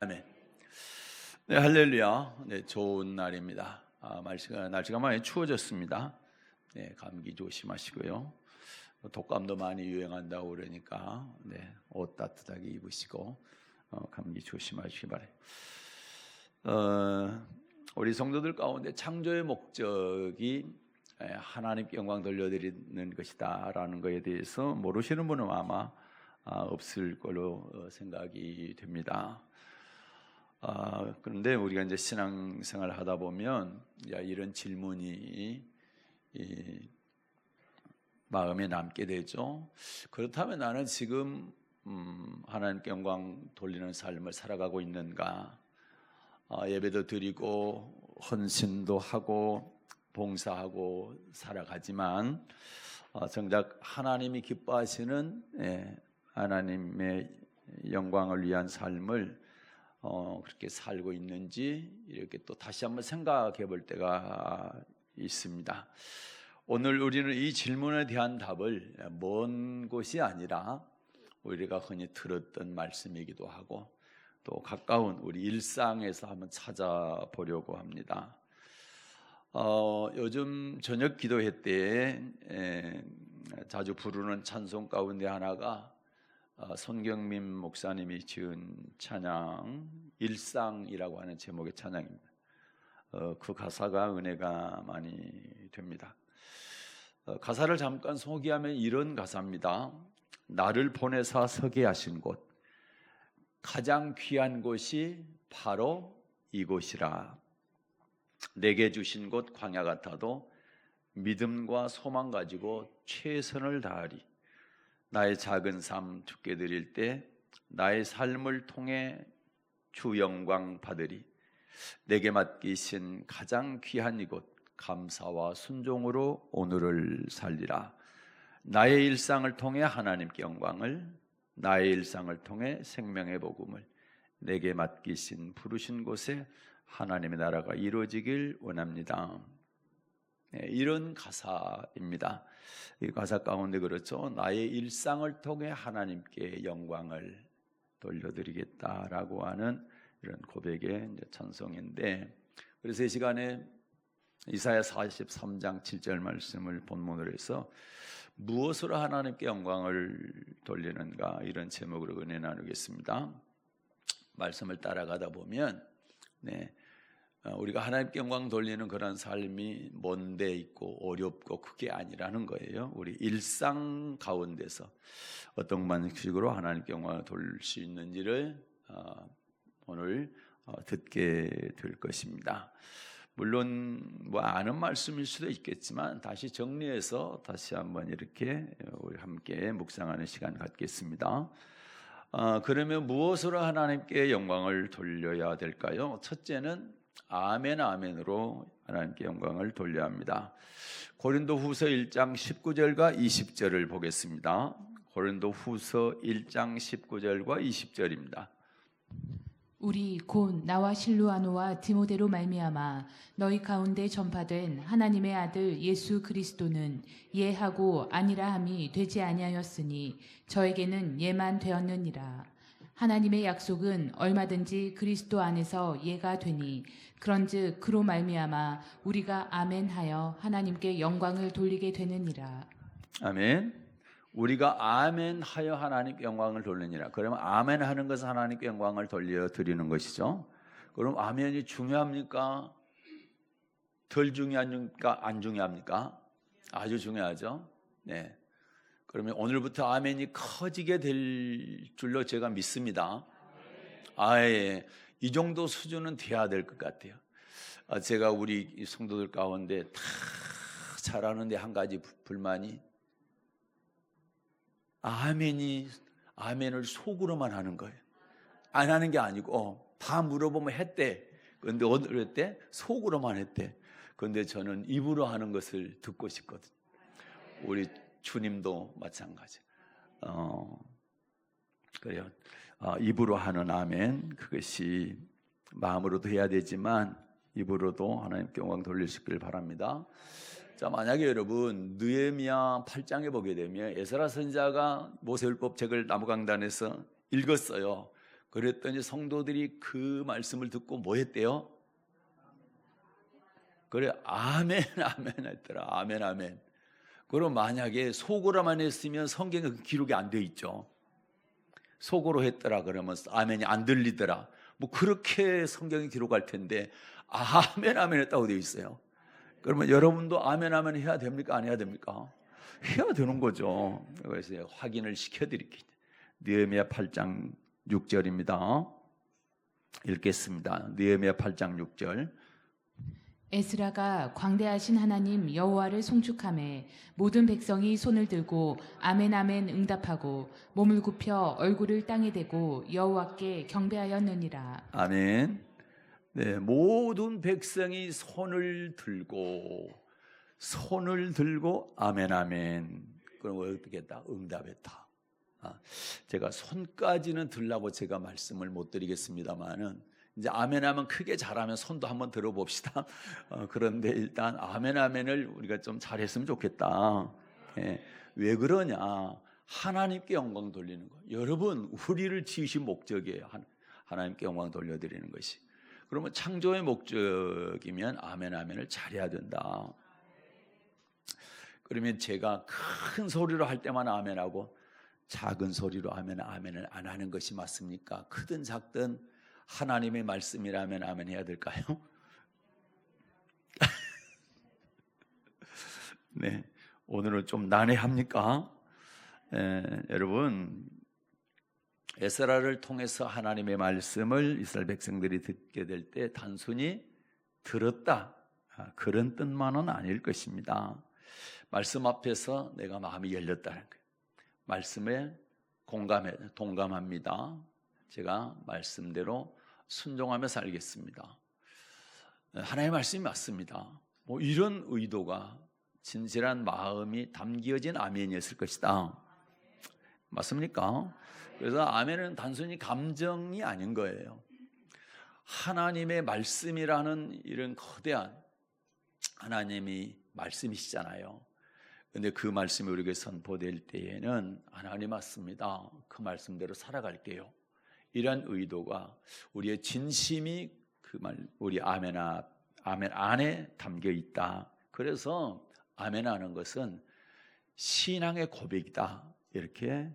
아멘. 네, 할렐루야. 네, 좋은 날입니다. 날씨가 많이 추워졌습니다. 네, 감기 조심하시고요. 독감도 많이 유행한다고 그러니까 옷 따뜻하게 입으시고 감기 조심하시기 바래요. 우리 성도들 가운데 창조의 목적이 하나님께 영광 돌려드리는 것이다라는 것에 대해서 모르시는 분은 아마 없을 걸로 생각이 됩니다. 그런데 우리가 이제 신앙생활을 하다 보면 이런 질문이 마음에 남게 되죠. 그렇다면 나는 지금 하나님께 영광 돌리는 삶을 살아가고 있는가? 예배도 드리고 헌신도 하고 봉사하고 살아가지만 정작 하나님이 기뻐하시는 하나님의 영광을 위한 삶을 그렇게 살고 있는지 이렇게 또 다시 한번 생각해 볼 때가 있습니다. 오늘 우리는 이 질문에 대한 답을 먼 곳이 아니라 우리가 흔히 들었던 말씀이기도 하고 또 가까운 우리 일상에서 한번 찾아보려고 합니다. 요즘 저녁 기도회 때에 자주 부르는 찬송 가운데 하나가 손경민 목사님이 지은 찬양 일상이라고 하는 제목의 찬양입니다. 그 가사가 은혜가 많이 됩니다. 가사를 잠깐 소개하면 이런 가사입니다. 나를 보내사 서게 하신 곳, 가장 귀한 곳이 바로 이곳이라. 내게 주신 곳 광야 같아도 믿음과 소망 가지고 최선을 다하리. 나의 작은 삶 주께 드릴 때 나의 삶을 통해 주 영광 받으리. 내게 맡기신 가장 귀한 이곳 감사와 순종으로 오늘을 살리라. 나의 일상을 통해 하나님께 영광을, 나의 일상을 통해 생명의 복음을, 내게 맡기신 부르신 곳에 하나님의 나라가 이루어지길 원합니다. 이런 가사입니다. 이 가사 가운데 그렇죠. 나의 일상을 통해 하나님께 영광을 돌려드리겠다라고 하는 이런 고백의 찬송인데, 그래서 이 시간에 이사야 43장 7절 말씀을 본문으로 해서 무엇으로 하나님께 영광을 돌리는가 이런 제목으로 은혜 나누겠습니다. 말씀을 따라가다 보면 우리가 하나님께 영광 돌리는 그런 삶이 먼데 있고 어렵고 그게 아니라는 거예요. 우리 일상 가운데서 어떤 방식으로 하나님께 영광을 돌릴 수 있는지를 오늘 듣게 될 것입니다. 물론 아는 말씀일 수도 있겠지만 다시 정리해서 다시 한번 이렇게 우리 함께 묵상하는 시간 갖겠습니다. 그러면 무엇으로 하나님께 영광을 돌려야 될까요? 첫째는 아멘 아멘으로 하나님께 영광을 돌려야 합니다. 고린도후서 1장 19절과 20절을 보겠습니다. 고린도후서 1장 19절과 20절입니다. 우리 곧 나와 실루아노와 디모데로 말미암아 너희 가운데 전파된 하나님의 아들 예수 그리스도는 예하고 아니라함이 되지 아니하였으니 저에게는 예만 되었느니라. 하나님의 약속은 얼마든지 그리스도 안에서 예가 되니 그런즉 그로 말미암아 우리가 아멘하여 하나님께 영광을 돌리게 되느니라. 아멘. 우리가 아멘하여 하나님께 영광을 돌리니라. 그러면 아멘하는 것은 하나님께 영광을 돌려드리는 것이죠. 그럼 아멘이 중요합니까? 덜 중요합니까? 안 중요합니까? 아주 중요하죠. 네. 그러면 오늘부터 아멘이 커지게 될 줄로 제가 믿습니다. 예. 이 정도 수준은 돼야 될 것 같아요. 제가 우리 성도들 가운데 다 잘하는데 한 가지 불만이 아멘을 속으로만 하는 거예요. 안 하는 게 아니고 다 물어보면 했대. 그런데 어떨 때 속으로만 했대. 그런데 저는 입으로 하는 것을 듣고 싶거든. 우리 주님도 마찬가지. 그래요. 입으로 하는 아멘, 그것이 마음으로도 해야 되지만 입으로도 하나님께 영광 돌리시길 바랍니다. 자, 만약에 여러분 느헤미야 8장에 보게 되면 에스라 선지자가 모세율법 책을 나무강단에서 읽었어요. 그랬더니 성도들이 그 말씀을 듣고 뭐 했대요? 그래, 아멘, 아멘 했더라. 아멘, 아멘. 그럼 만약에 속으로만 했으면 성경에 그 기록이 안 돼 있죠. 속으로 했더라 그러면 아멘이 안 들리더라. 뭐 그렇게 성경이 기록할 텐데 아멘, 아멘 했다고 되어 있어요. 그러면 여러분도 아멘, 아멘 해야 됩니까? 안 해야 됩니까? 해야 되는 거죠. 그래서 확인을 시켜드릴게요. 느헤미야 8장 6절입니다. 읽겠습니다. 느헤미야 8장 6절. 에스라가 광대하신 하나님 여호와를 송축하매 모든 백성이 손을 들고 아멘 아멘 응답하고 몸을 굽혀 얼굴을 땅에 대고 여호와께 경배하였느니라. 아멘. 네, 모든 백성이 손을 들고 아멘 아멘. 그럼 어떻게 했다? 응답했다. 제가 손까지는 들라고 제가 말씀을 못 드리겠습니다만은 이제 아멘 하면 크게 잘하면 손도 한번 들어봅시다. 그런데 일단 아멘 아멘을 우리가 좀 잘했으면 좋겠다. 왜 그러냐? 하나님께 영광 돌리는 거. 여러분, 우리를 지으신 목적이에요. 하나님께 영광 돌려드리는 것이. 그러면 창조의 목적이면 아멘 아멘을 잘해야 된다. 그러면 제가 큰 소리로 할 때만 아멘하고 작은 소리로 하면 아멘을 안 하는 것이 맞습니까? 크든 작든 하나님의 말씀이라면 아멘 해야 될까요? 네, 오늘은 좀 난해합니까? 여러분, 에스라를 통해서 하나님의 말씀을 이스라엘 백성들이 듣게 될 때 단순히 들었다, 그런 뜻만은 아닐 것입니다. 말씀 앞에서 내가 마음이 열렸다는 거예요. 말씀에 동감합니다. 제가 말씀대로 순종하며 살겠습니다. 하나님의 말씀이 맞습니다. 뭐 이런 의도가 진실한 마음이 담겨진 아멘이었을 것이다. 맞습니까? 그래서 아멘은 단순히 감정이 아닌 거예요. 하나님의 말씀이라는 이런 거대한 하나님이 말씀이시잖아요. 근데 그 말씀이 우리에게 선포될 때에는 하나님 맞습니다. 그 말씀대로 살아갈게요. 이런 의도가 우리의 진심이 우리 아멘 안에 담겨 있다. 그래서 아멘하는 것은 신앙의 고백이다. 이렇게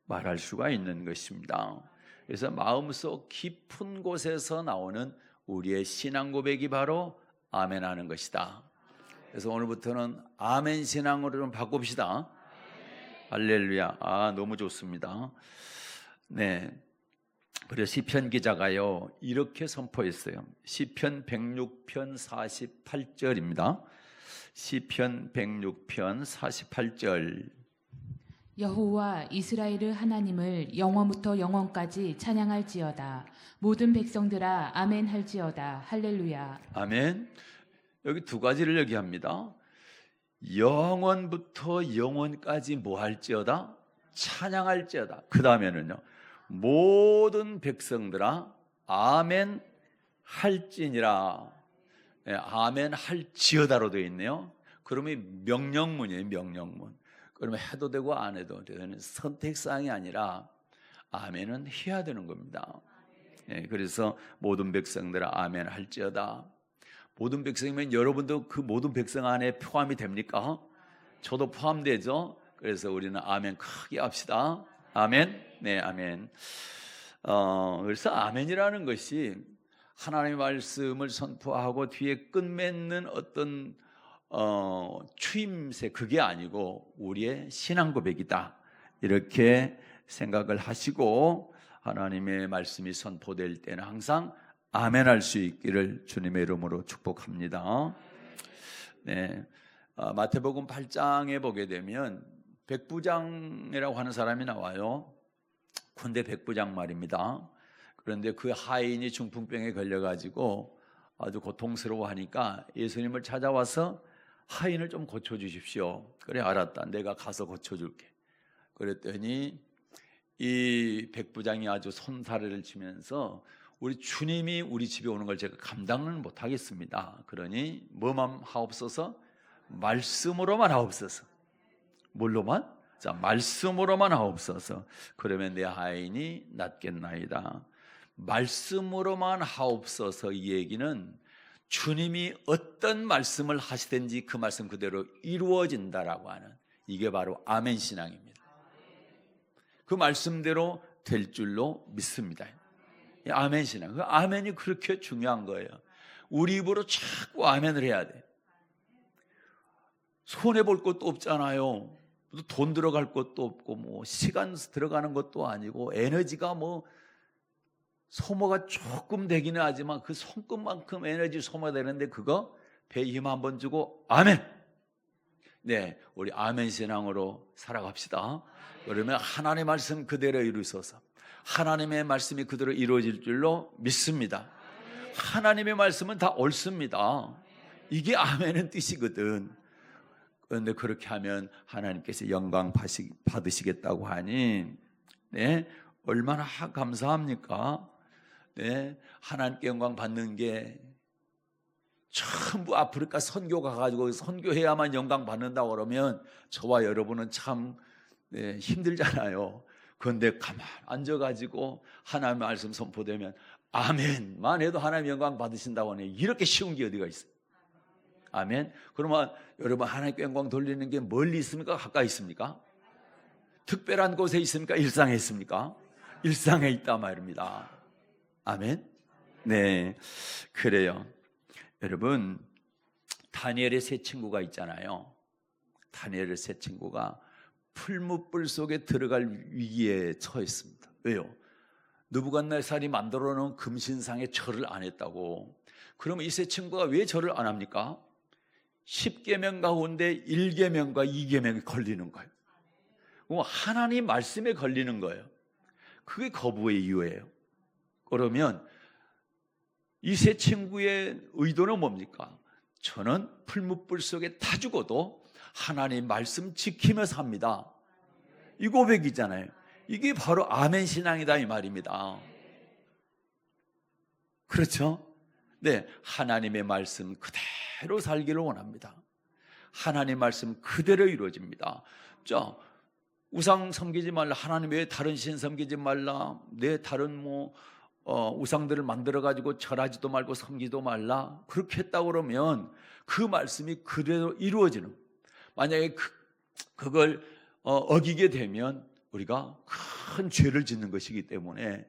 말할 수가 있는 것입니다. 그래서 마음속 깊은 곳에서 나오는 우리의 신앙 고백이 바로 아멘하는 것이다. 그래서 오늘부터는 아멘 신앙으로 좀 바꿉시다. 할렐루야. 너무 좋습니다. 네. 그래서 시편 기자가요 이렇게 선포했어요. 시편 106편 48절입니다. 시편 106편 48절. 여호와 이스라엘의 하나님을 영원부터 영원까지 찬양할지어다. 모든 백성들아 아멘 할지어다. 할렐루야. 아멘. 여기 두 가지를 얘기합니다. 영원부터 영원까지 뭐 할지어다? 찬양할지어다. 그 다음에는요, 모든 백성들아 아멘 할지니라. 아멘 할지어다로 되어 있네요. 그러면 명령문이에요. 명령문. 그러면 해도 되고 안 해도 되는 선택사항이 아니라 아멘은 해야 되는 겁니다. 그래서 모든 백성들아 아멘 할지어다. 모든 백성이면 여러분도 그 모든 백성 안에 포함이 됩니까? 저도 포함되죠. 그래서 우리는 아멘 크게 합시다. 아멘. 네, 아멘. 그래서 아멘이라는 것이 하나님의 말씀을 선포하고 뒤에 끝맺는 어떤 추임새, 그게 아니고 우리의 신앙 고백이다. 이렇게 생각을 하시고 하나님의 말씀이 선포될 때는 항상 아멘할 수 있기를 주님의 이름으로 축복합니다. 네, 마태복음 8장에 보게 되면 백부장이라고 하는 사람이 나와요. 군대 백부장 말입니다. 그런데 그 하인이 중풍병에 걸려가지고 아주 고통스러워하니까 예수님을 찾아와서 하인을 좀 고쳐주십시오. 그래, 알았다. 내가 가서 고쳐줄게. 그랬더니 이 백부장이 아주 손사래를 치면서 우리 주님이 우리 집에 오는 걸 제가 감당을 못하겠습니다. 그러니 뭐만 하옵소서? 말씀으로만 하옵소서. 뭘로만? 자, 말씀으로만 하옵소서. 그러면 내 하인이 낫겠나이다. 말씀으로만 하옵소서. 이 얘기는 주님이 어떤 말씀을 하시든지 그 말씀 그대로 이루어진다라고 하는, 이게 바로 아멘 신앙입니다. 그 말씀대로 될 줄로 믿습니다. 아멘 신앙. 그 아멘이 그렇게 중요한 거예요. 우리 입으로 자꾸 아멘을 해야 돼. 손해 볼 것도 없잖아요. 돈 들어갈 것도 없고, 뭐 시간 들어가는 것도 아니고, 에너지가 뭐 소모가 조금 되기는 하지만 그 손끝만큼 에너지 소모되는데, 그거 배에 힘 한번 주고 아멘. 네, 우리 아멘 신앙으로 살아갑시다. 그러면 하나님의 말씀 그대로 이루소서. 하나님의 말씀이 그대로 이루어질 줄로 믿습니다. 하나님의 말씀은 다 옳습니다. 이게 아멘은 뜻이거든. 그런데 그렇게 하면 하나님께서 영광 받으시겠다고 하니, 네, 얼마나 감사합니까? 네, 하나님께 영광 받는 게 전부 아프리카 선교 가가지고 선교해야만 영광 받는다고 그러면 저와 여러분은 참 힘들잖아요. 그런데 가만 앉아가지고 하나님의 말씀 선포되면 아멘만 해도 하나님 영광 받으신다고 하니, 이렇게 쉬운 게 어디가 있어요? 아멘. 그러면 여러분, 하나님께 영광 돌리는 게 멀리 있습니까? 가까이 있습니까? 특별한 곳에 있습니까? 일상에 있습니까? 일상에 있다 말입니다. 아멘. 네, 그래요. 여러분, 다니엘의 세 친구가 있잖아요. 다니엘의 세 친구가 풀무불 속에 들어갈 위기에 처했습니다. 왜요? 느부갓네살이 만들어 놓은 금신상에 절을 안 했다고. 그러면 이 세 친구가 왜 절을 안 합니까? 10계명 가운데 1계명과 2계명이 걸리는 거예요. 하나님 말씀에 걸리는 거예요. 그게 거부의 이유예요. 그러면 이 세 친구의 의도는 뭡니까? 저는 풀무불 속에 다 죽어도 하나님 말씀 지키며 삽니다. 이 고백이잖아요. 이게 바로 아멘 신앙이다 이 말입니다. 그렇죠? 네, 하나님의 말씀 그대로 살기를 원합니다. 하나님의 말씀 그대로 이루어집니다. 자, 우상 섬기지 말라. 하나님 외에 다른 신 섬기지 말라. 내 다른 우상들을 만들어 가지고 절하지도 말고 섬기지도 말라. 그렇게 했다고 그러면 그 말씀이 그대로 이루어지는, 만약에 그걸 어기게 되면 우리가 큰 죄를 짓는 것이기 때문에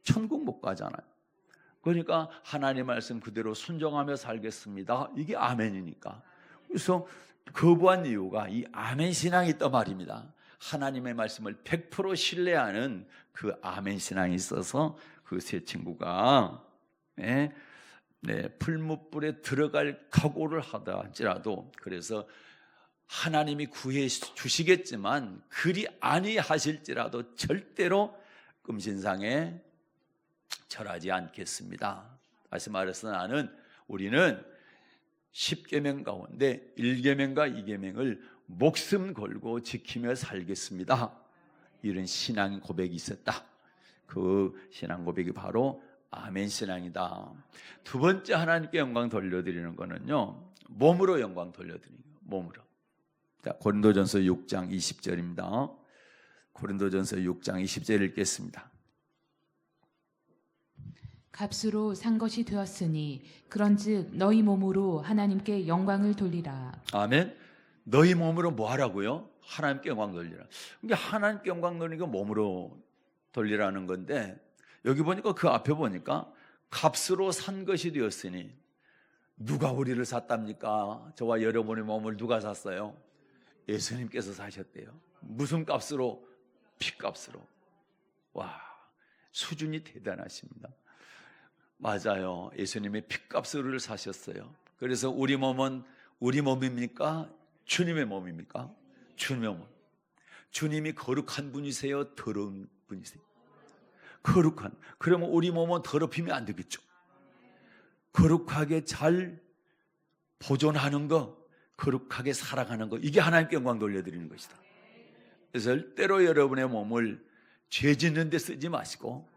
천국 못 가잖아요. 그러니까 하나님의 말씀 그대로 순종하며 살겠습니다. 이게 아멘이니까. 그래서 거부한 이유가 이 아멘 신앙이 있단 말입니다. 하나님의 말씀을 100% 신뢰하는 그 아멘 신앙이 있어서 그 세 친구가 풀무불에 들어갈 각오를 하다 할지라도, 그래서 하나님이 구해 주시겠지만 그리 아니하실지라도 절대로 금신상에 절하지 않겠습니다. 다시 말해서 우리는 10계명 가운데 1계명과 2계명을 목숨 걸고 지키며 살겠습니다. 이런 신앙 고백이 있었다. 그 신앙 고백이 바로 아멘 신앙이다. 두 번째 하나님께 영광 돌려드리는 거는요, 몸으로 영광 돌려드리는 거예요. 몸으로. 자, 고린도전서 6장 20절입니다. 고린도전서 6장 20절 읽겠습니다. 값으로 산 것이 되었으니 그런즉 너희 몸으로 하나님께 영광을 돌리라. 아멘. 너희 몸으로 뭐 하라고요? 하나님께 영광 돌리라. 그러니까 하나님께 영광 돌리는 건 몸으로 돌리라는 건데, 여기 보니까 그 앞에 보니까 값으로 산 것이 되었으니, 누가 우리를 샀답니까? 저와 여러분의 몸을 누가 샀어요? 예수님께서 사셨대요. 무슨 값으로? 피값으로. 와, 수준이 대단하십니다. 맞아요. 예수님의 피값으로 사셨어요. 그래서 우리 몸은 우리 몸입니까? 주님의 몸입니까? 주님의 몸. 주님이 거룩한 분이세요? 더러운 분이세요? 거룩한. 그러면 우리 몸은 더럽히면 안 되겠죠. 거룩하게 잘 보존하는 거, 거룩하게 살아가는 거, 이게 하나님께 영광 돌려드리는 것이다. 그래서 절대로 여러분의 몸을 죄 짓는 데 쓰지 마시고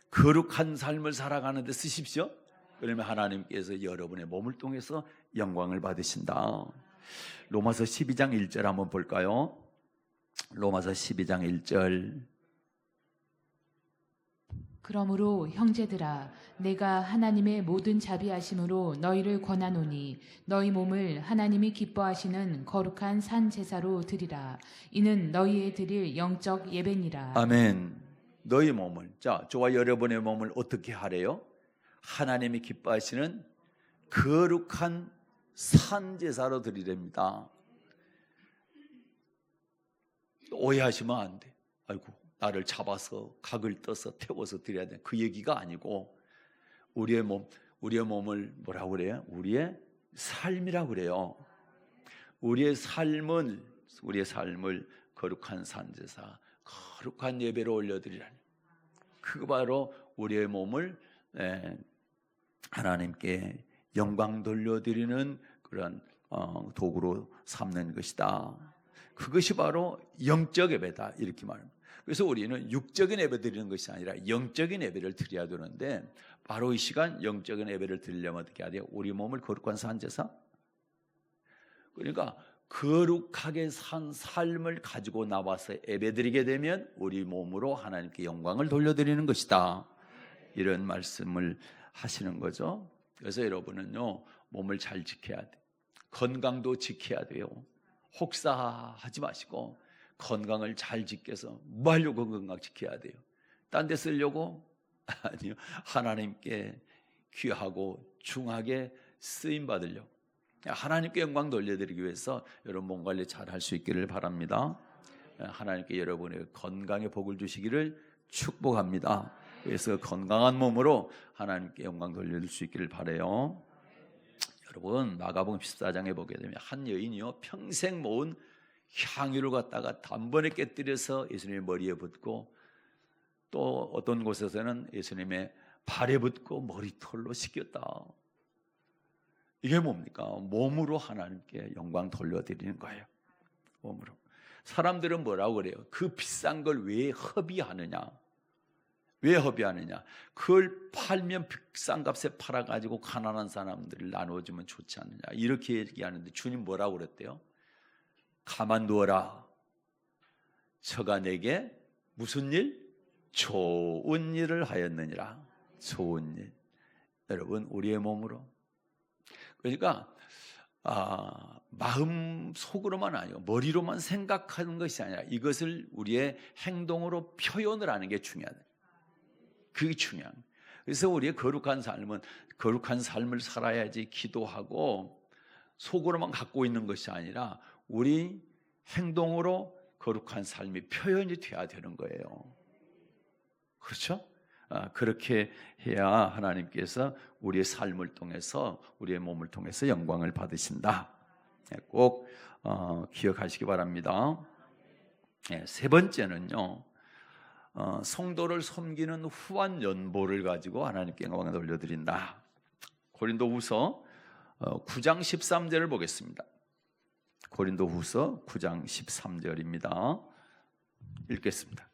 거룩한 삶을 살아가는 데 쓰십시오. 그러면 하나님께서 여러분의 몸을 통해서 영광을 받으신다. 로마서 12장 1절 한번 볼까요? 로마서 12장 1절. 그러므로 형제들아 내가 하나님의 모든 자비하심으로 너희를 권하노니 너희 몸을 하나님이 기뻐하시는 거룩한 산 제사로 드리라. 이는 너희의 드릴 영적 예배니라. 아멘. 너희 몸을, 자, 저와 여러분의 몸을 어떻게 하래요? 하나님이 기뻐하시는 거룩한 산 제사로 드리랍니다. 오해하시면 안 돼. 아이고, 나를 잡아서 각을 떠서 태워서 드려야 돼. 그 얘기가 아니고 우리의 몸을 뭐라고 그래요? 우리의 삶이라고 그래요. 우리의 삶을 거룩한 산제사, 거룩한 예배로 올려드리라니. 그거 바로 우리의 몸을 하나님께 영광 돌려드리는 그런 도구로 삼는 것이다. 그것이 바로 영적 예배다, 이렇게 말합니다. 그래서 우리는 육적인 예배 드리는 것이 아니라 영적인 예배를 드려야 되는데, 바로 이 시간 영적인 예배를 드리려면 어떻게 해야 돼요? 우리 몸을 거룩한 산제사, 그러니까 거룩하게 산 삶을 가지고 나와서 예배드리게 되면 우리 몸으로 하나님께 영광을 돌려드리는 것이다, 이런 말씀을 하시는 거죠. 그래서 여러분은요, 몸을 잘 지켜야 돼요. 건강도 지켜야 돼요. 혹사하지 마시고 건강을 잘 지켜서 뭐 하려고 건강 지켜야 돼요? 딴 데 쓰려고? 아니요, 하나님께 귀하고 중하게 쓰임 받으려고, 하나님께 영광 돌려드리기 위해서 여러분 몸 관리 잘 할 수 있기를 바랍니다. 하나님께 여러분의 건강에 복을 주시기를 축복합니다. 그래서 건강한 몸으로 하나님께 영광 돌려줄 수 있기를 바라요. 여러분, 마가복음 14장에 보게 되면 한 여인이요, 평생 모은 향유를 갖다가 단번에 깨뜨려서 예수님의 머리에 붓고, 또 어떤 곳에서는 예수님의 발에 붓고 머리털로 씻겼다. 이게 뭡니까? 몸으로 하나님께 영광 돌려드리는 거예요. 몸으로. 사람들은 뭐라고 그래요? 그 비싼 걸 왜 허비하느냐? 왜 허비하느냐? 그걸 팔면 비싼 값에 팔아가지고 가난한 사람들을 나눠주면 좋지 않느냐? 이렇게 얘기하는데 주님 뭐라고 그랬대요? 가만두어라. 저가 내게 무슨 일? 좋은 일을 하였느니라. 좋은 일. 여러분, 우리의 몸으로. 그러니까 마음 속으로만 아니고 머리로만 생각하는 것이 아니라 이것을 우리의 행동으로 표현을 하는 게 중요하다. 그게 중요한. 그래서 우리의 거룩한 삶을 살아야지 기도하고 속으로만 갖고 있는 것이 아니라 우리 행동으로 거룩한 삶이 표현이 돼야 되는 거예요. 그렇죠? 그렇게 해야 하나님께서 우리의 삶을 통해서, 우리의 몸을 통해서 영광을 받으신다. 꼭 기억하시기 바랍니다. 세 번째는요, 성도를 섬기는 후한 연보를 가지고 하나님께 영광을 돌려드린다. 고린도후서 9장 13절을 보겠습니다. 고린도후서 9장 13절입니다. 읽겠습니다.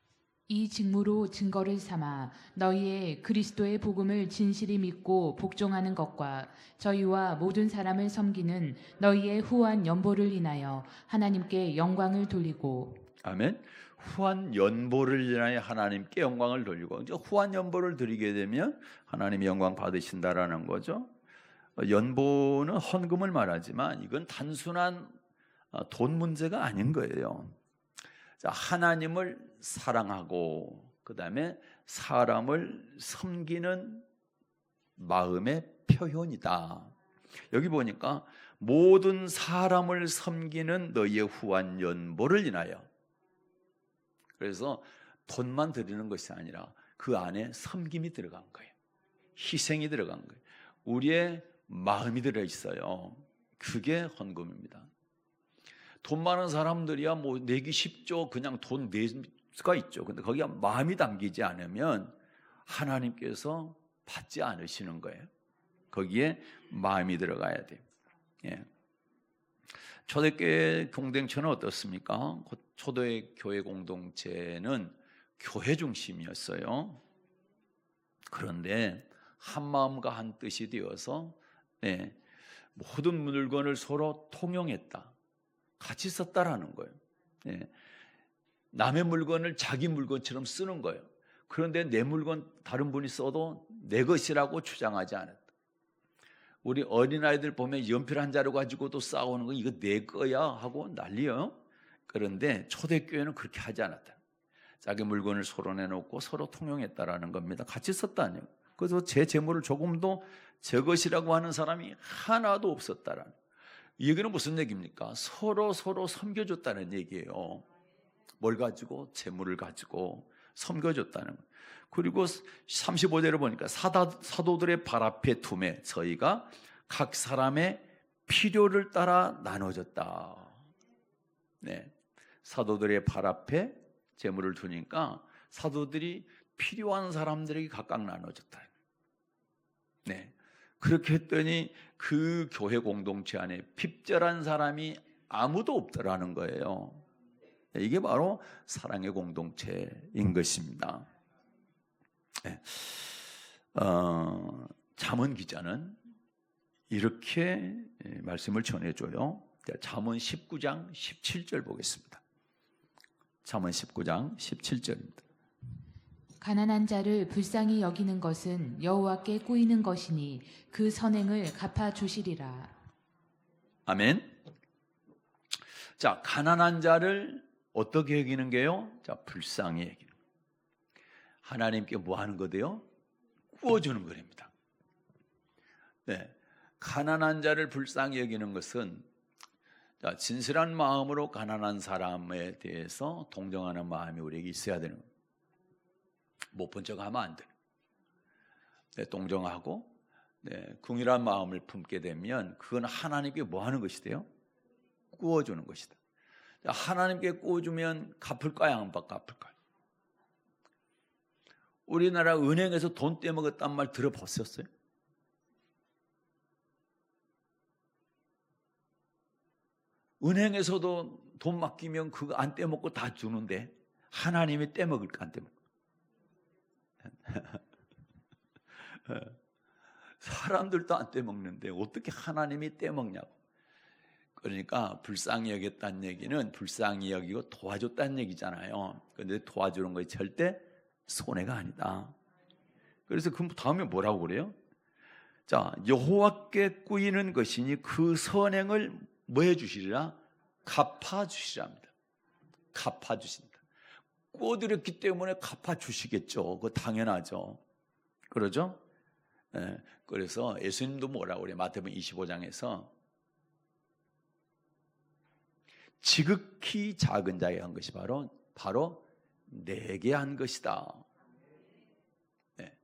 이 직무로 증거를 삼아 너희의 그리스도의 복음을 진실히 믿고 복종하는 것과 저희와 모든 사람을 섬기는 너희의 후한 연보를 인하여 하나님께 영광을 돌리고. 아멘. 후한 연보를 인하여 하나님께 영광을 돌리고, 이제 후한 연보를 드리게 되면 하나님이 영광 받으신다라는 거죠. 연보는 헌금을 말하지만 이건 단순한 돈 문제가 아닌 거예요. 하나님을 사랑하고 그 다음에 사람을 섬기는 마음의 표현이다. 여기 보니까 모든 사람을 섬기는 너희의 후한 연보를 인하여. 그래서 돈만 드리는 것이 아니라 그 안에 섬김이 들어간 거예요. 희생이 들어간 거예요. 우리의 마음이 들어있어요. 그게 헌금입니다. 돈 많은 사람들이야 뭐 내기 쉽죠. 그냥 돈 낼 수가 있죠. 근데 거기에 마음이 담기지 않으면 하나님께서 받지 않으시는 거예요. 거기에 마음이 들어가야 돼요. 예. 초대교회 공동체는 어떻습니까? 초대 교회 공동체는 교회 중심이었어요. 그런데 한 마음과 한 뜻이 되어서 모든 물건을 서로 통용했다. 같이 썼다라는 거예요. 남의 물건을 자기 물건처럼 쓰는 거예요. 그런데 내 물건 다른 분이 써도 내 것이라고 주장하지 않았다. 우리 어린아이들 보면 연필 한 자루 가지고도 싸우는 거, 이거 내 거야 하고 난리예요. 그런데 초대교회는 그렇게 하지 않았다. 자기 물건을 서로 내놓고 서로 통용했다라는 겁니다. 같이 썼다는 거예요. 그래서 제 재물을 조금도 제 것이라고 하는 사람이 하나도 없었다라는. 이 얘기는 무슨 얘기입니까? 서로 섬겨줬다는 얘기예요. 뭘 가지고? 재물을 가지고 섬겨줬다는 거예요. 그리고 35절을 보니까 사도들의 발 앞에 둠에 저희가 각 사람의 필요를 따라 나눠줬다. 네, 사도들의 발 앞에 재물을 두니까 사도들이 필요한 사람들에게 각각 나눠줬다. 네, 그렇게 했더니 그 교회 공동체 안에 핍절한 사람이 아무도 없더라는 거예요. 이게 바로 사랑의 공동체인 것입니다. 네. 잠언 기자는 이렇게 말씀을 전해줘요. 잠언 19장 17절 보겠습니다. 잠언 19장 17절입니다. 가난한 자를 불쌍히 여기는 것은 여호와께 꾸이는 것이니 그 선행을 갚아 주시리라. 아멘. 자, 가난한 자를 어떻게 여기는 게요? 자, 불쌍히 여기는. 하나님께 뭐 하는 거대요? 구워주는 거랍니다. 네, 가난한 자를 불쌍히 여기는 것은, 자, 진실한 마음으로 가난한 사람에 대해서 동정하는 마음이 우리에게 있어야 되는 거예요. 못 본 척 하면 안 돼요. 네, 동정하고, 네, 긍휼한 마음을 품게 되면 그건 하나님께 뭐 하는 것이 돼요? 구워주는 것이다. 하나님께 구워주면 갚을까요? 안 갚을까요? 우리나라 은행에서 돈 떼먹었단 말 들어보셨어요? 은행에서도 돈 맡기면 그거 안 떼먹고 다 주는데 하나님이 떼먹을까 안 떼먹을까? 사람들도 안 떼먹는데 어떻게 하나님이 떼먹냐고. 그러니까 불쌍히 여겼다는 얘기는 불쌍히 여기고 도와줬다는 얘기잖아요. 그런데 도와주는 것이 절대 손해가 아니다. 그래서 그 다음에 뭐라고 그래요? 자, 여호와께 꾸이는 것이니 그 선행을 뭐 해주시리라? 갚아주시랍니다. 갚아주신다. 꾸어드렸기 때문에 갚아주시겠죠. 그거 당연하죠. 그러죠? 네. 그래서 예수님도 뭐라고 그래요? 마태복음 25장에서 지극히 작은 자에게 한 것이 바로 내게 한 것이다. 네.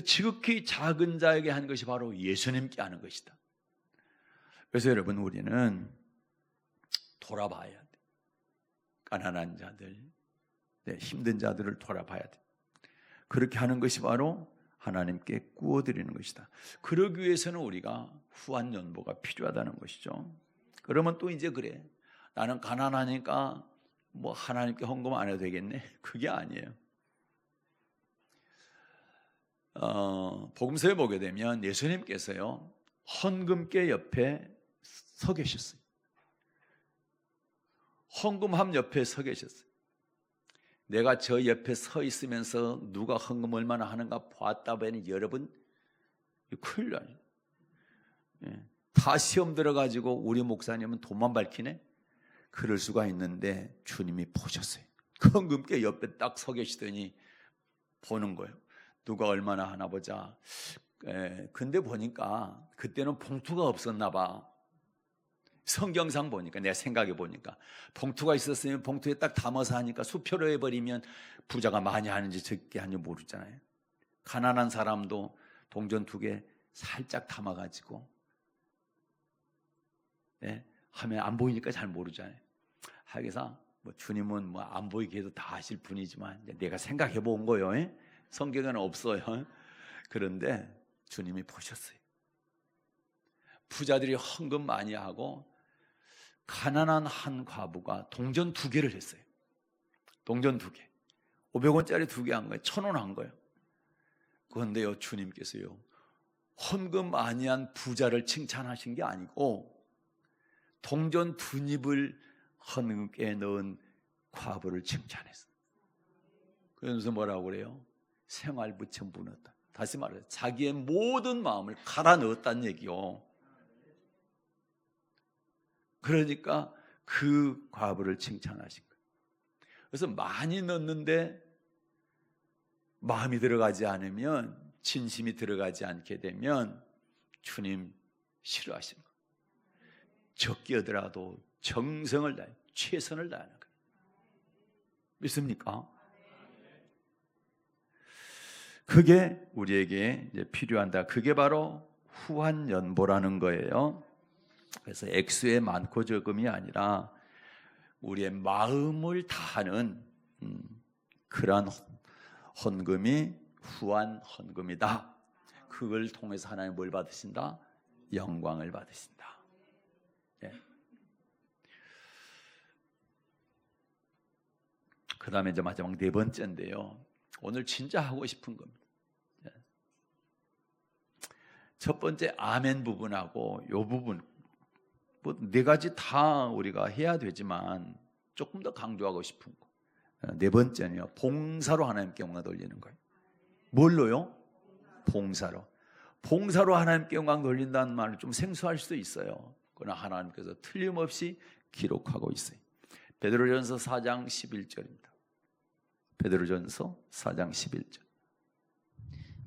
지극히 작은 자에게 한 것이 바로 예수님께 하는 것이다. 그래서 여러분, 우리는 돌아봐야 돼. 가난한 자들, 네, 힘든 자들을 돌아봐야 돼. 그렇게 하는 것이 바로 하나님께 구워드리는 것이다. 그러기 위해서는 우리가 후한 연보가 필요하다는 것이죠. 그러면 또 이제 그래, 나는 가난하니까 뭐 하나님께 헌금 안 해도 되겠네? 그게 아니에요. 복음서에 보게 되면 예수님께서요, 헌금계 옆에 서 계셨어요. 헌금함 옆에 서 계셨어요. 내가 저 옆에 서 있으면서 누가 헌금 얼마나 하는가 봤다 보니 여러분 큰일 나요. 다 시험 들어가지고 우리 목사님은 돈만 밝히네? 그럴 수가 있는데 주님이 보셨어요. 헌금계 옆에 딱 서 계시더니 보는 거예요. 누가 얼마나 하나 보자. 근데 보니까 그때는 봉투가 없었나 봐. 성경상 보니까, 내가 생각해 보니까 봉투가 있었으면 봉투에 딱 담아서 하니까 수표로 해버리면 부자가 많이 하는지 적게 하는지 모르잖아요. 가난한 사람도 동전 2개 살짝 담아가지고 하면 안 보이니까 잘 모르잖아요. 하기사 뭐 주님은 뭐 안 보이게 해도 다 아실 분이지만 내가 생각해 본 거예요. 성경에는 없어요. 그런데 주님이 보셨어요. 부자들이 헌금 많이 하고 가난한 한 과부가 동전 2개를 했어요. 동전 2개. 500원짜리 2개 한 거예요. 1,000원 한 거예요. 그런데요, 주님께서요, 헌금 많이 한 부자를 칭찬하신 게 아니고 동전 2입을 헌금에 넣은 과부를 칭찬했어. 그러면서 뭐라고 그래요? 생활부처 무너다. 다시 말해서 자기의 모든 마음을 갈아 넣었다는 얘기요. 그러니까 그 과부를 칭찬하신 거예요. 그래서 많이 넣었는데 마음이 들어가지 않으면, 진심이 들어가지 않게 되면 주님 싫어하시는 거예요. 적게 하더라도 정성을 다해, 최선을 다하는 거예요. 믿습니까? 그게 우리에게 이제 필요한다. 그게 바로 후한연보라는 거예요. 그래서 액수의 많고 적음이 아니라 우리의 마음을 다하는 그러한 헌금이 후한 헌금이다. 그걸 통해서 하나님 뭘 받으신다? 영광을 받으신다. 예. 그 다음에 이제 마지막 네 번째인데요. 오늘 진짜 하고 싶은 겁니다. 예. 첫 번째 아멘 부분하고 요 부분, 뭐 네 가지 다 우리가 해야 되지만 조금 더 강조하고 싶은 거. 네 번째는요, 봉사로 하나님께 영광 돌리는 거예요. 뭘로요? 봉사로. 봉사로 하나님께 영광 돌린다는 말은 좀 생소할 수도 있어요. 그러나 하나님께서 틀림없이 기록하고 있어요. 베드로전서 4장 11절입니다. 베드로전서 4장 11절.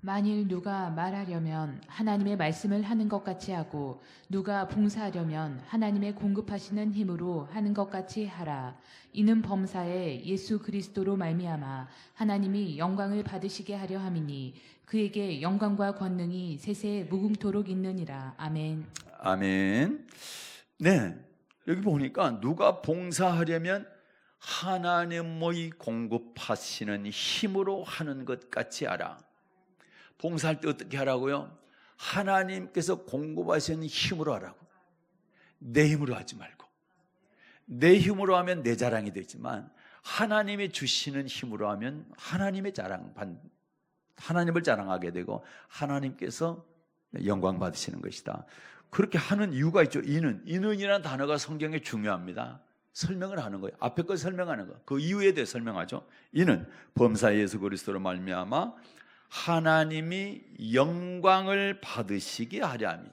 만일 누가 말하려면 하나님의 말씀을 하는 것 같이 하고 누가 봉사하려면 하나님의 공급하시는 힘으로 하는 것 같이 하라. 이는 범사에 예수 그리스도로 말미암아 하나님이 영광을 받으시게 하려 함이니 그에게 영광과 권능이 세세 무궁토록 있느니라. 아멘. 아멘. 네, 여기 보니까 누가 봉사하려면 하나님의 공급하시는 힘으로 하는 것 같이 하라. 봉사할 때 어떻게 하라고요? 하나님께서 공급하시는 힘으로 하라고. 내 힘으로 하지 말고. 내 힘으로 하면 내 자랑이 되지만 하나님이 주시는 힘으로 하면 하나님을 자랑하게 되고 하나님께서 영광 받으시는 것이다. 그렇게 하는 이유가 있죠. 이는이라는 단어가 성경에 중요합니다. 설명을 하는 거예요. 앞에 걸 설명하는 거. 그 이유에 대해 설명하죠. 이는 범사 예수 그리스도로 말미암아 하나님이 영광을 받으시게 하려 함이.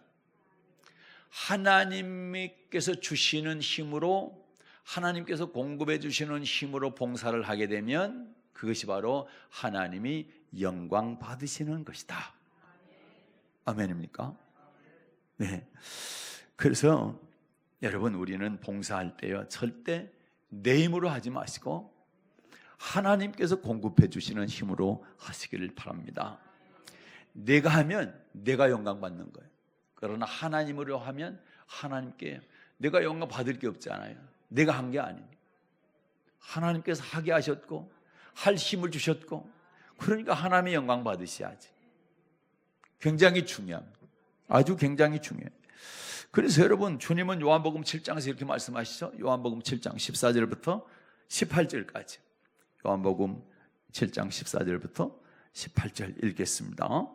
하나님께서 주시는 힘으로, 하나님께서 공급해 주시는 힘으로 봉사를 하게 되면 그것이 바로 하나님이 영광 받으시는 것이다. 아멘입니까? 네. 그래서 여러분, 우리는 봉사할 때요, 절대 내 힘으로 하지 마시고 하나님께서 공급해 주시는 힘으로 하시기를 바랍니다. 내가 하면 내가 영광 받는 거예요. 그러나 하나님으로 하면 하나님께, 내가 영광 받을 게 없잖아요. 내가 한 게 아닙니다. 하나님께서 하게 하셨고 할 힘을 주셨고, 그러니까 하나님의 영광 받으셔야지. 굉장히 중요합니다. 아주 굉장히 중요해요. 그래서 여러분, 주님은 요한복음 7장에서 이렇게 말씀하시죠. 요한복음 7장 14절부터 18절까지. 요한복음 7장 14절부터 18절 읽겠습니다.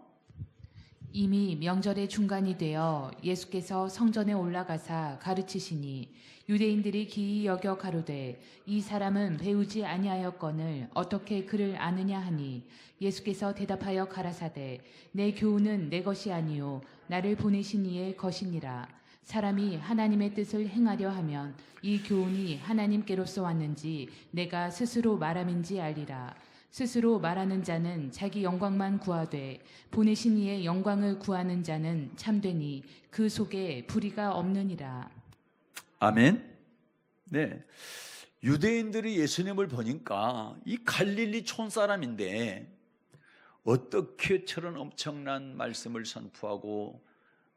이미 명절의 중간이 되어 예수께서 성전에 올라가사 가르치시니 유대인들이 기이 여겨 가로되 이 사람은 배우지 아니하였거늘 어떻게 그를 아느냐 하니 예수께서 대답하여 가라사대 내 교훈은 내 것이 아니요 나를 보내신 이의 것이니라. 사람이 하나님의 뜻을 행하려 하면 이 교훈이 하나님께로서 왔는지 내가 스스로 말함인지 알리라. 스스로 말하는 자는 자기 영광만 구하되 보내신 이의 영광을 구하는 자는 참되니 그 속에 불의가 없느니라. 아멘. 네, 유대인들이 예수님을 보니까 이 갈릴리 촌사람인데 어떻게 저런 엄청난 말씀을 선포하고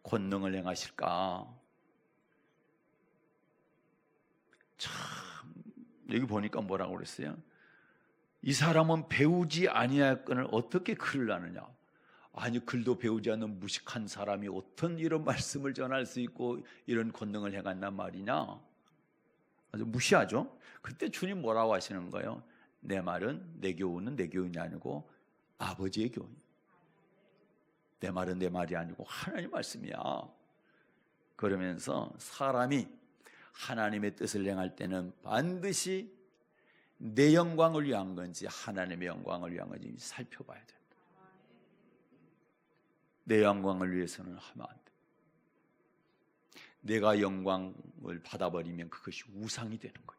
권능을 행하실까? 참, 여기 보니까 뭐라고 그랬어요? 이 사람은 배우지 아니하였거늘 어떻게 글을 아느냐? 아니, 글도 배우지 않는 무식한 사람이 어떤 이런 말씀을 전할 수 있고 이런 권능을 행한단 말이냐? 아주 무시하죠. 그때 주님 뭐라고 하시는 거예요? 내 말은, 내 교훈은 내 교훈이 아니고 아버지의 교훈. 내 말은 내 말이 아니고 하나님 말씀이야. 그러면서 사람이 하나님의 뜻을 행할 때는 반드시 내 영광을 위한 건지 하나님의 영광을 위한 건지 살펴봐야 된다. 내 영광을 위해서는 하면 안 돼. 내가 영광을 받아버리면 그것이 우상이 되는 거예요.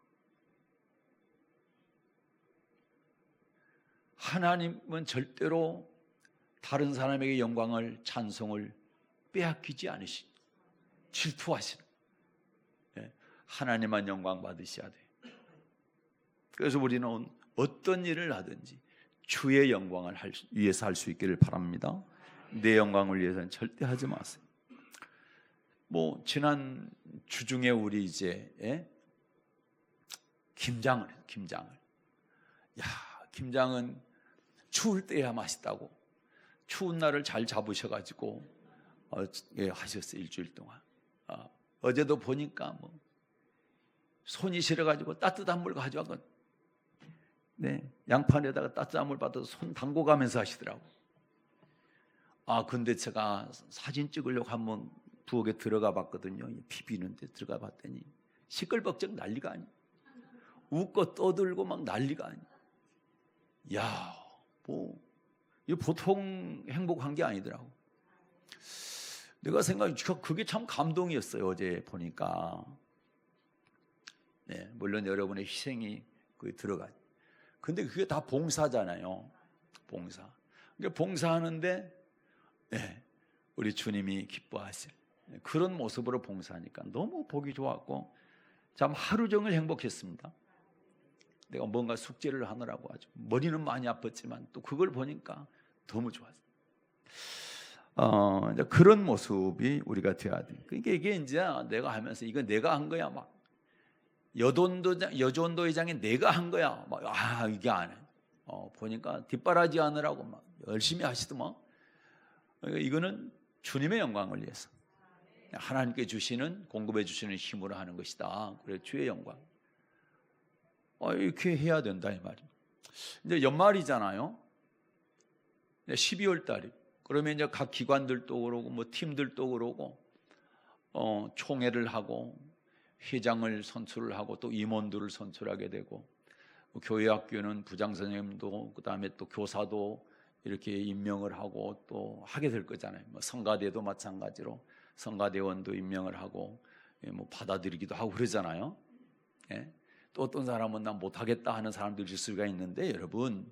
하나님은 절대로 다른 사람에게 영광을, 찬송을 빼앗기지 않으시고 질투하시는, 하나님만 영광 받으셔야 돼요. 그래서 우리는 어떤 일을 하든지 주의 영광을 위해서 할 수 있기를 바랍니다. 내 영광을 위해서는 절대 하지 마세요. 지난 주중에 우리 이제 김장을 해요. 김장은 추울 때야 맛있다고 추운 날을 잘 잡으셔가지고 하셨어요. 일주일 동안. 어제도 보니까 손이 시려가지고 따뜻한 물 가져와서 양판에다가 따뜻한 물 받아서 손 담궈가면서 하시더라고. 근데 제가 사진 찍으려고 한번 부엌에 들어가 봤거든요. 비비는데 들어가 봤더니 시끌벅적 난리가 아니야. 웃고 떠들고 막 난리가 아니야. 이거 보통 행복한 게 아니더라고. 내가 생각해 그게 참 감동이었어요. 어제 보니까. 물론 여러분의 희생이 거기 들어가죠. 근데 그게 다 봉사잖아요. 봉사하는데 우리 주님이 기뻐하실 그런 모습으로 봉사하니까 너무 보기 좋았고 참 하루 종일 행복했습니다. 내가 뭔가 숙제를 하느라고 아주 머리는 많이 아팠지만 또 그걸 보니까 너무 좋았어요. 이제 그런 모습이 우리가 돼야 돼. 그러니까 이게 이제 내가 하면서 이거 내가 한 거야 막 여전도 회장이 내가 한 거야 막 이게 안 해. 보니까 뒷바라지 하느라고 막 열심히 하시더만. 그러니까 이거는 주님의 영광을 위해서 하나님께 주시는 공급해 주시는 힘으로 하는 것이다. 그래 주의 영광. 이렇게 해야 된다 이 말이에요. 이제 연말이잖아요. 12월 달이. 그러면 이제 각 기관들도 그러고 팀들도 그러고 총회를 하고 회장을 선출을 하고 또 임원들을 선출하게 되고 교회 학교는 부장 선생님도 그다음에 또 교사도 이렇게 임명을 하고 또 하게 될 거잖아요. 성가대도 마찬가지로 성가대원도 임명을 하고 받아들이기도 하고 그러잖아요. 또 어떤 사람은 난 못하겠다 하는 사람도 있을 수가 있는데 여러분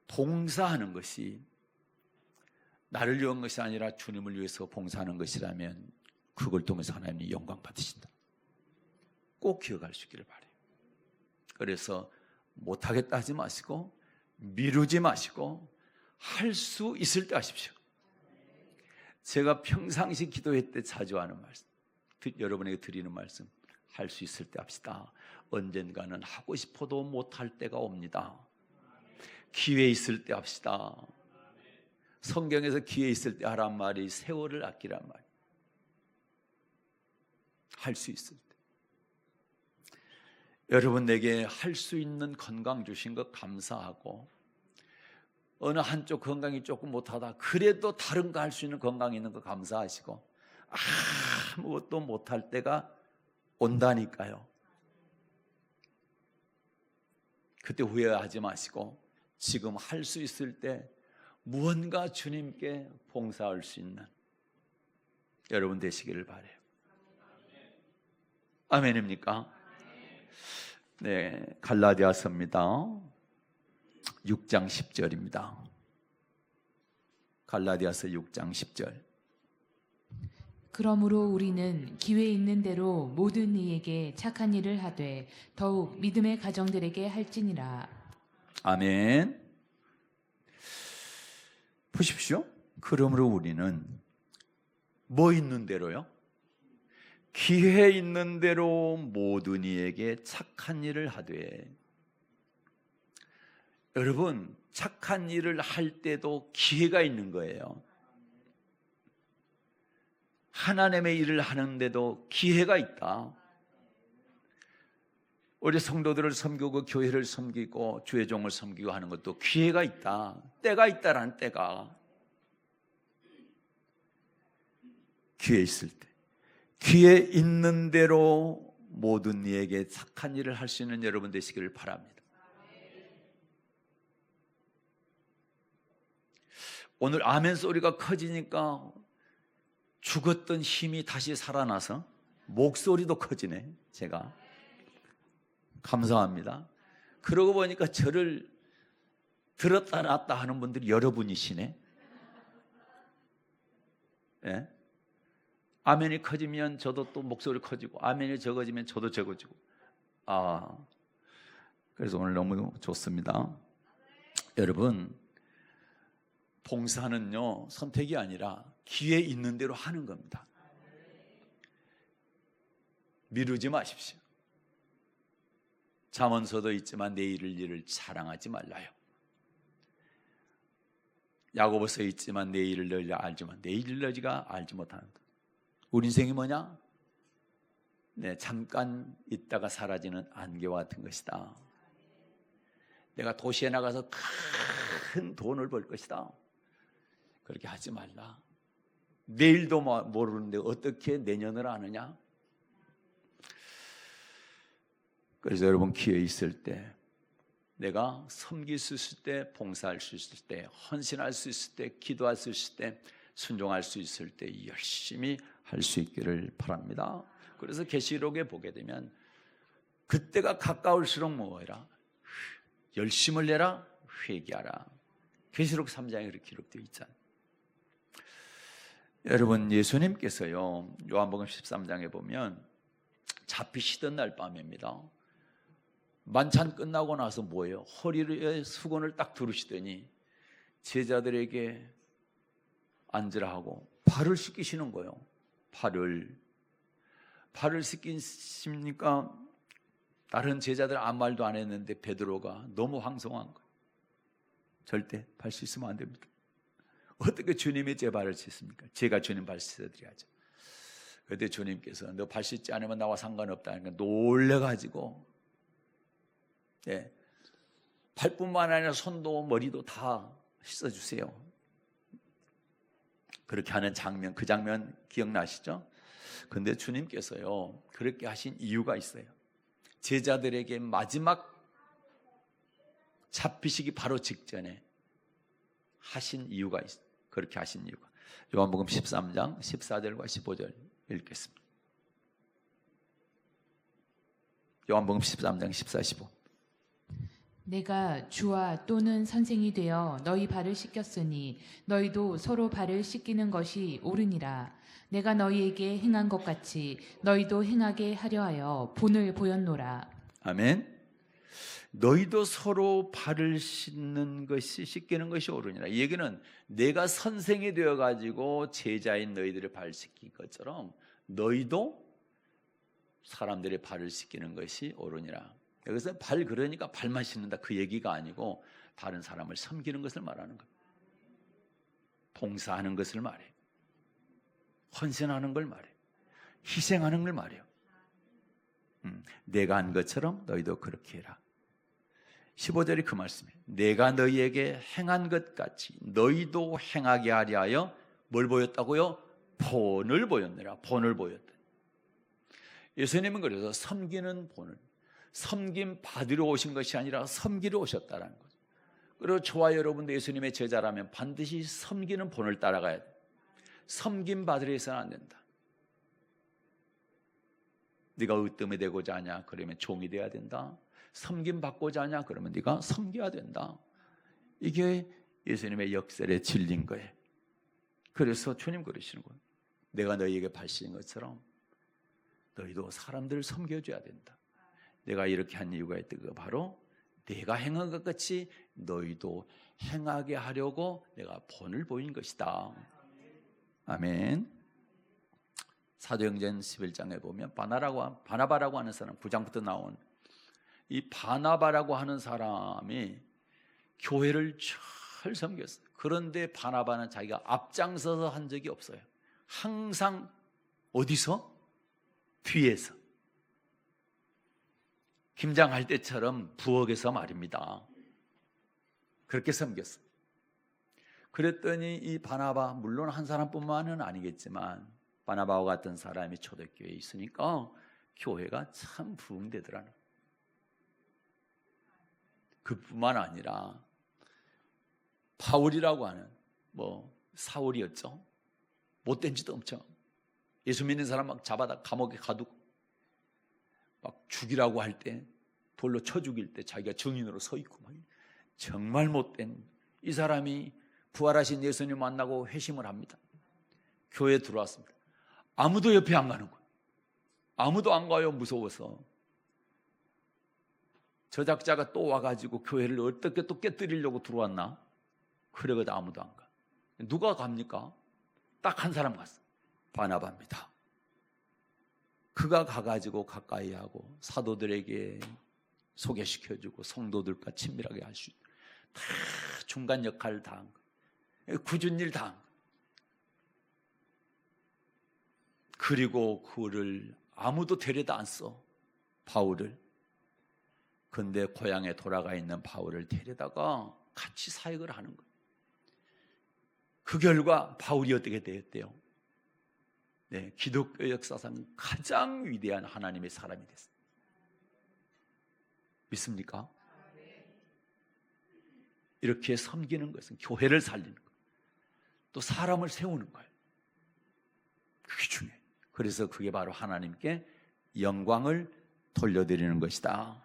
봉사하는 것이 나를 위한 것이 아니라 주님을 위해서 봉사하는 것이라면 그걸 통해서 하나님이 영광 받으신다. 꼭 기억할 수 있기를 바라요. 그래서 못하겠다 하지 마시고 미루지 마시고 할 수 있을 때 하십시오. 제가 평상시 기도회 때 자주 하는 말씀, 여러분에게 드리는 말씀, 할 수 있을 때 합시다. 언젠가는 하고 싶어도 못할 때가 옵니다. 기회 있을 때 합시다. 성경에서 기회 있을 때 하란 말이 세월을 아끼란 말이에요. 할 수 있을 때. 여러분 내게 할 수 있는 건강 주신 것 감사하고 어느 한쪽 건강이 조금 못하다 그래도 다른 거 할 수 있는 건강이 있는 거 감사하시고 아무것도 못할 때가 온다니까요. 그때 후회하지 마시고 지금 할 수 있을 때 무언가 주님께 봉사할 수 있는 여러분 되시기를 바라요. 아멘입니까? 네, 갈라디아서입니다. 6장 10절입니다. 갈라디아서 6장 10절. 그러므로 우리는 기회 있는 대로 모든 이에게 착한 일을 하되 더욱 믿음의 가정들에게 할지니라. 아멘. 보십시오. 그러므로 우리는 뭐 있는 대로요? 기회 있는 대로 모든 이에게 착한 일을 하되. 여러분 착한 일을 할 때도 기회가 있는 거예요. 하나님의 일을 하는데도 기회가 있다. 우리 성도들을 섬기고 교회를 섬기고 주의 종을 섬기고 하는 것도 기회가 있다. 때가 있다라는 때가. 기회 있을 때 기회 있는 대로 모든 이에게 착한 일을 할 수 있는 여러분 되시기를 바랍니다. 오늘 아멘 소리가 커지니까 죽었던 힘이 다시 살아나서 목소리도 커지네. 제가 감사합니다. 그러고 보니까 저를 들었다 놨다 하는 분들이 여러분이시네. 예? 아멘이 커지면 저도 또 목소리 커지고, 아멘이 적어지면 저도 적어지고. 그래서 오늘 너무 좋습니다. 여러분, 봉사는요, 선택이 아니라 기회 있는 대로 하는 겁니다. 미루지 마십시오. 잠언서도 있지만 내일을 일을 자랑하지 말라요. 야고보서 있지만 내일을 너희가 알지만 내일을 너희가 알지 못한다. 우리 인생이 뭐냐? 잠깐 있다가 사라지는 안개와 같은 것이다. 내가 도시에 나가서 큰 돈을 벌 것이다. 그렇게 하지 말라. 내일도 모르는데 어떻게 내년을 아느냐? 그래서 여러분, 기회 있을 때, 내가 섬길 수 있을 때, 봉사할 수 있을 때, 헌신할 수 있을 때, 기도할 수 있을 때, 순종할 수 있을 때 열심히 할 수 있기를 바랍니다. 그래서 계시록에 보게 되면 그때가 가까울수록 뭐해라? 열심을 내라, 회개하라. 계시록 3장에 그렇게 기록되어 있잖아요. 여러분, 예수님께서요, 요한복음 13장에 보면 잡히시던 날 밤입니다. 만찬 끝나고 나서 뭐예요? 허리에 수건을 딱 두르시더니 제자들에게 앉으라 하고 발을 씻기시는 거예요. 발을 씻기십니까? 다른 제자들 아무 말도 안 했는데 베드로가 너무 황송한 거예요. 절대 발 씻으면 안 됩니다. 어떻게 주님이 제 발을 씻습니까? 제가 주님 발 씻어드려야죠. 그때 주님께서 너 발 씻지 않으면 나와 상관없다니까 놀래가지고, 발뿐만 아니라 손도 머리도 다 씻어주세요. 그렇게 하는 장면, 그 장면 기억나시죠? 근데 주님께서요, 그렇게 하신 이유가 있어요. 제자들에게 마지막 잡히시기 바로 직전에 하신 이유가 있어요. 그렇게 하신 이유가. 요한복음 13장 14절과 15절 읽겠습니다. 요한복음 13장 14, 15. 내가 주와 또는 선생이 되어 너희 발을 씻겼으니 너희도 서로 발을 씻기는 것이 옳으니라. 내가 너희에게 행한 것 같이 너희도 행하게 하려 하여 본을 보였노라. 아멘. 너희도 서로 발을 씻기는 것이 옳으니라. 이 얘기는 내가 선생이 되어가지고 제자인 너희들의 발 씻긴 것처럼 너희도 사람들의 발을 씻기는 것이 옳으니라. 여기서 발, 그러니까 발만 씻는다 그 얘기가 아니고 다른 사람을 섬기는 것을 말하는 거예요. 봉사하는 것을 말해요. 헌신하는 걸 말해요. 희생하는 걸 말해요. 내가 한 것처럼 너희도 그렇게 해라. 15절이 그 말씀이에요. 내가 너희에게 행한 것 같이 너희도 행하게 하려 하여 뭘 보였다고요? 본을 보였느라. 본을 보였다. 예수님은 그래서 섬기는 본을, 섬김 받으러 오신 것이 아니라 섬기러 오셨다는 거죠. 그리고 저와 여러분도 예수님의 제자라면 반드시 섬기는 본을 따라가야 돼. 섬김 받으려 해서는 안 된다. 네가 으뜸이 되고자 하냐? 그러면 종이 돼야 된다. 섬김 받고자 하냐? 그러면 네가 섬겨야 된다. 이게 예수님의 역설의 진리인 거예요. 그래서 주님 그러시는 거예요. 내가 너희에게 발신 것처럼 너희도 사람들을 섬겨줘야 된다. 내가 이렇게 한 이유가 있다. 그 바로 내가 행한 것 같이 너희도 행하게 하려고 내가 본을 보인 것이다. 아멘. 사도행전 11장에 보면 바나바라고 하는 사람, 9장부터 나온 이 바나바라고 하는 사람이 교회를 잘 섬겼어요. 그런데 바나바는 자기가 앞장서서 한 적이 없어요. 항상 어디서? 뒤에서. 김장할 때처럼 부엌에서 말입니다. 그렇게 섬겼어요. 그랬더니 이 바나바, 물론 한 사람뿐만은 아니겠지만 바나바와 같은 사람이 초대교회에 있으니까 교회가 참 부흥되더라는 거예요. 그뿐만 아니라 바울이라고 하는 사울이었죠. 못된 짓도 엄청. 예수 믿는 사람 막 잡아다 감옥에 가두고 막 죽이라고 할 때, 돌로 쳐 죽일 때 자기가 증인으로 서 있고 막. 정말 못된. 이 사람이 부활하신 예수님 만나고 회심을 합니다. 교회에 들어왔습니다. 아무도 옆에 안 가는 거예요. 아무도 안 가요. 무서워서. 저작자가 또 와가지고 교회를 어떻게 또 깨뜨리려고 들어왔나? 그러거든. 아무도 안 가. 누가 갑니까? 딱 한 사람 갔어. 바나바입니다. 그가 가가지고 가까이 하고 사도들에게 소개시켜주고 성도들과 친밀하게 할 수 있다. 다 중간 역할을 다 한 거예요. 굳은 일 다 한 거예요. 그리고 그를 아무도 데려다 안 써. 바울을. 근데 고향에 돌아가 있는 바울을 데려다가 같이 사역을 하는 거예요. 그 결과 바울이 어떻게 되었대요? 네, 기독교 역사상 가장 위대한 하나님의 사람이 됐어요. 믿습니까? 이렇게 섬기는 것은 교회를 살리는 거예요. 또 사람을 세우는 거예요. 그게 중요해요. 그래서 그게 바로 하나님께 영광을 돌려드리는 것이다.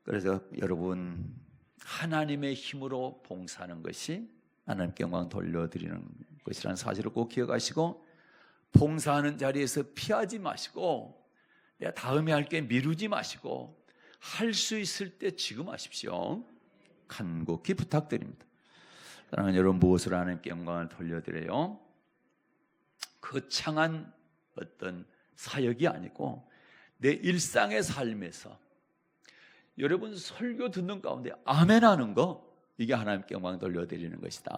그래서 여러분, 하나님의 힘으로 봉사하는 것이 하나님께 영광 돌려드리는 것이라는 사실을 꼭 기억하시고, 봉사하는 자리에서 피하지 마시고, 내가 다음에 할게 미루지 마시고, 할 수 있을 때 지금 하십시오. 간곡히 부탁드립니다. 사랑하는 여러분, 무엇으로 하나님께 영광을 돌려드려요? 거창한 어떤 사역이 아니고 내 일상의 삶에서 여러분 설교 듣는 가운데 아멘 하는 거, 이게 하나님께 영광 돌려드리는 것이다.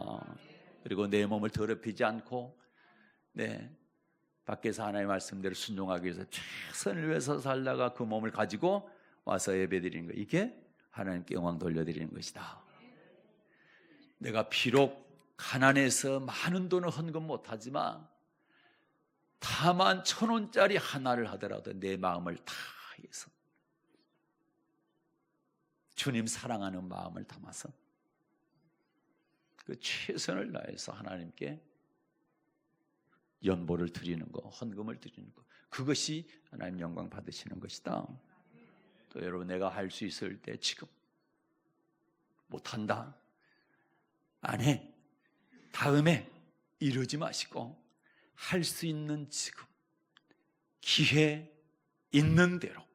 그리고 내 몸을 더럽히지 않고 밖에서 하나님의 말씀대로 순종하기 위해서 최선을 위해서 살다가 그 몸을 가지고 와서 예배드리는 거, 이게 하나님께 영광 돌려드리는 것이다. 내가 비록 가난해서 많은 돈을 헌금 못하지만 다만 1,000원짜리 하나를 하더라도 내 마음을 다해서 주님 사랑하는 마음을 담아서 그 최선을 다해서 하나님께 연보를 드리는 거, 헌금을 드리는 거, 그것이 하나님 영광 받으시는 것이다. 또 여러분, 내가 할 수 있을 때 지금 못한다, 안 해, 다음에 이러지 마시고 할 수 있는 지금 기회 있는 대로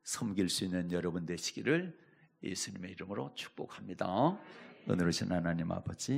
섬길 수 있는 여러분 되시기를 예수님의 이름으로 축복합니다. 은혜로우신 하나님 아버지,